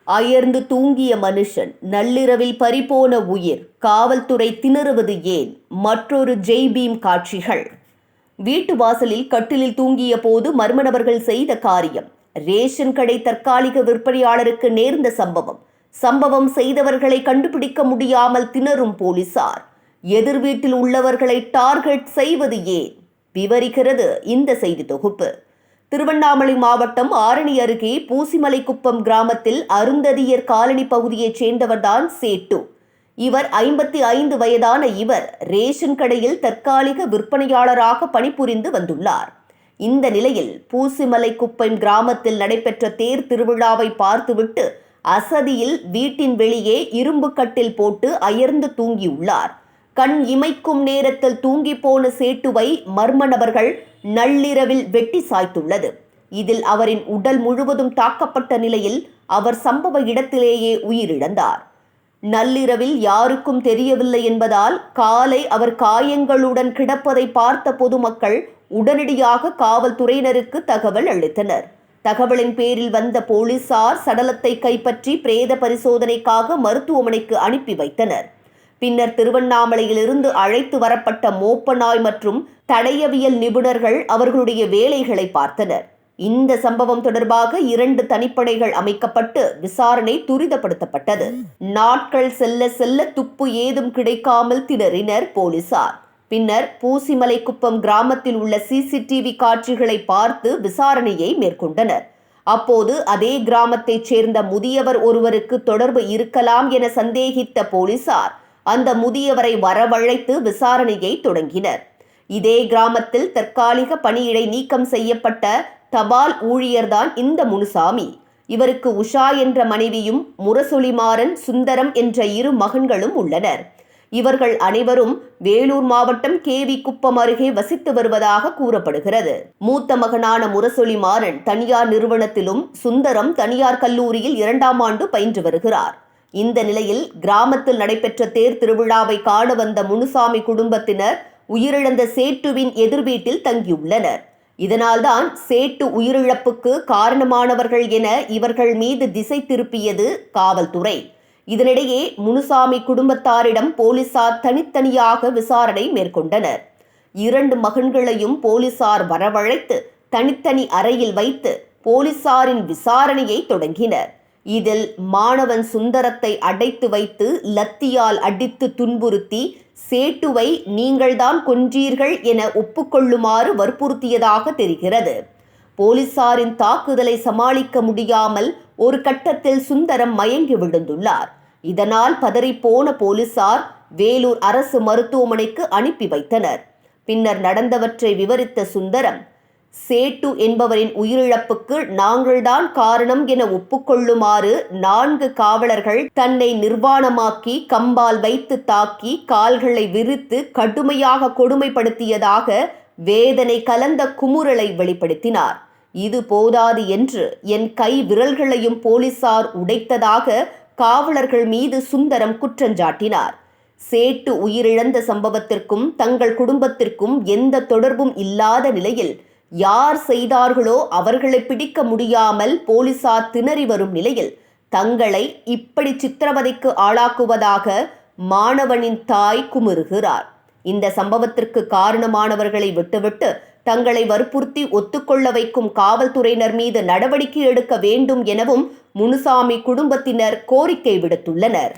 அயர்ந்து தூங்கிய மனுஷன், நள்ளிரவில் பறிபோன உயிர், காவல்துறை திணறுவது ஏன்? மற்றொரு ஜெய்பீம் காட்சிகள். வீட்டு வாசலில் கட்டிலில் தூங்கிய போது மர்ம நபர்கள் செய்த காரியம். ரேஷன் கடை தற்காலிக விற்பனையாளருக்கு நேர்ந்த சம்பவம் செய்தவர்களை கண்டுபிடிக்க முடியாமல் திணறும் போலீசார். எதிர் வீட்டில் உள்ளவர்களை டார்கெட் செய்வது ஏன்? விவரிக்கிறது இந்த செய்தி தொகுப்பு. திருவண்ணாமலை மாவட்டம் ஆரணி அருகே பூசிமலைக்குப்பம் கிராமத்தில் அருந்ததியர் காலனி பகுதியைச் சேர்ந்தவர்தான் சேட்டு. இவர் 55 வயதான இவர் ரேஷன் கடையில் தற்காலிக விற்பனையாளராக பணிபுரிந்து வந்துள்ளார். இந்த நிலையில் பூசிமலைக்குப்பம் கிராமத்தில் நடைபெற்ற தேர் திருவிழாவை பார்த்துவிட்டு அசதியில் வீட்டின் வெளியே இரும்பு கட்டில் போட்டு அயர்ந்து தூங்கியுள்ளார். கண் இமைக்கும் நேரத்தில் தூங்கி போன சேட்டுவை மர்ம நபர்கள் நள்ளிரவில் வெட்டி சாய்த்துள்ளது. இதில் அவரின் உடல் முழுவதும் தாக்கப்பட்ட நிலையில் அவர் சம்பவ இடத்திலேயே உயிரிழந்தார். நள்ளிரவில் யாருக்கும் தெரியவில்லை என்பதால் காலை அவர் காயங்களுடன் கிடப்பதை பார்த்த பொதுமக்கள் உடனடியாக காவல்துறையினருக்கு தகவல் அளித்தனர். தகவலின் பேரில் வந்த போலீசார் சடலத்தை கைப்பற்றி பிரேத பரிசோதனைக்காக மருத்துவமனைக்கு அனுப்பி வைத்தனர். பின்னர் திருவண்ணாமலையிலிருந்து அழைத்து வரப்பட்ட மோப்பநாய் மற்றும் தடயவியல் நிபுணர்கள் அவர்களுடைய வேலைகளை பார்த்தனர். இந்த சம்பவம் தொடர்பாக 2 தனிப்படைகள் அமைக்கப்பட்டு விசாரணை துரிதப்படுத்தப்பட்டது. நாட்கள் செல்ல செல்ல துப்பு ஏதும் கிடைக்காமல் திணறினர் போலீசார். பின்னர் பூசிமலைக்குப்பம் கிராமத்தில் உள்ள CCTV காட்சிகளை பார்த்து விசாரணையை மேற்கொண்டனர். அப்போது அதே கிராமத்தைச் சேர்ந்த முதியவர் ஒருவருக்கு தொடர்பு இருக்கலாம் என சந்தேகித்த போலீசார் அந்த முதியவரை வரவழைத்து விசாரணையை தொடங்கினர். இதே கிராமத்தில் தற்காலிக பணியிடை நீக்கம் செய்யப்பட்ட தபால் ஊழியர்தான் இந்த முனுசாமி. இவருக்கு உஷா என்ற மனைவியும் முரசொலிமாறன், சுந்தரம் என்ற 2 மகன்களும் உள்ளனர். இவர்கள் அனைவரும் வேலூர் மாவட்டம் KV குப்பம் அருகே வசித்து வருவதாக கூறப்படுகிறது. மூத்த மகனான முரசொலிமாறன் தனியார் நிறுவனத்திலும், சுந்தரம் தனியார் கல்லூரியில் 2ஆம் ஆண்டு பயின்று வருகிறார். இந்த நிலையில் கிராமத்தில் நடைபெற்ற தேர் திருவிழாவை காண வந்த முனுசாமி குடும்பத்தினர் உயிரிழந்த சேட்டுவின் எதிர் வீட்டில் தங்கியுள்ளனர். இதனால்தான் சேட்டு உயிரிழப்புக்கு காரணமானவர்கள் என இவர்கள் மீது திசை திருப்பியது காவல்துறை. இதனிடையே முனுசாமி குடும்பத்தாரிடம் போலீசார் தனித்தனியாக விசாரணை மேற்கொண்டனர். 2 மகன்களையும் போலீசார் வரவழைத்து தனித்தனி அறையில் வைத்து போலீசாரின் விசாரணையை தொடங்கினர். இதில் மாணவன் சுந்தரத்தை அடைத்து வைத்து லத்தியால் அடித்து துன்புறுத்தி சேட்டுவை நீங்கள்தான் கொன்றீர்கள் என ஒப்புக்கொள்ளுமாறு வற்புறுத்தியதாக தெரிகிறது. போலீசாரின் தாக்குதலை சமாளிக்க முடியாமல் ஒரு கட்டத்தில் சுந்தரம் மயங்கி விழுந்துள்ளார். இதனால் பதறிப்போன போலீசார் வேலூர் அரசு மருத்துவமனைக்கு அனுப்பி வைத்தனர். பின்னர் நடந்தவற்றை விவரித்த சுந்தரம், சேட்டு என்பவரின் உயிரிழப்புக்கு நாங்கள்தான் காரணம் என ஒப்புக்கொள்ளுமாறு 4 காவலர்கள் தன்னை நிர்வாணமாக்கி கம்பால் வைத்து தாக்கி கால்களை விரித்து கடுமையாக கொடுமைப்படுத்தியதாக வேதனை கலந்த குமுறலை வெளிப்படுத்தினார். இது போதாது என்று என் கை விரல்களையும் போலீசார் உடைத்ததாக காவலர்கள் மீது சுந்தரம் குற்றஞ்சாட்டினார். சேட்டு உயிரிழந்த சம்பவத்திற்கும் தங்கள் குடும்பத்திற்கும் எந்த தொடர்பும் இல்லாத நிலையில் யார் செய்தார்களோ அவர்களை பிடிக்க முடியாமல் போலீசார் திணறி வரும் நிலையில் தங்களை இப்படி சித்திரவதைக்கு ஆளாக்குவதாக மாணவனின் தாய் குமுறுகிறார். இந்த சம்பவத்திற்கு காரணமானவர்களை விட்டுவிட்டு தங்களை வற்புறுத்தி ஒத்துக்கொள்ள வைக்கும் காவல்துறையினர் மீது நடவடிக்கை எடுக்க வேண்டும் எனவும் முனுசாமி குடும்பத்தினர் கோரிக்கை விடுத்துள்ளனர்.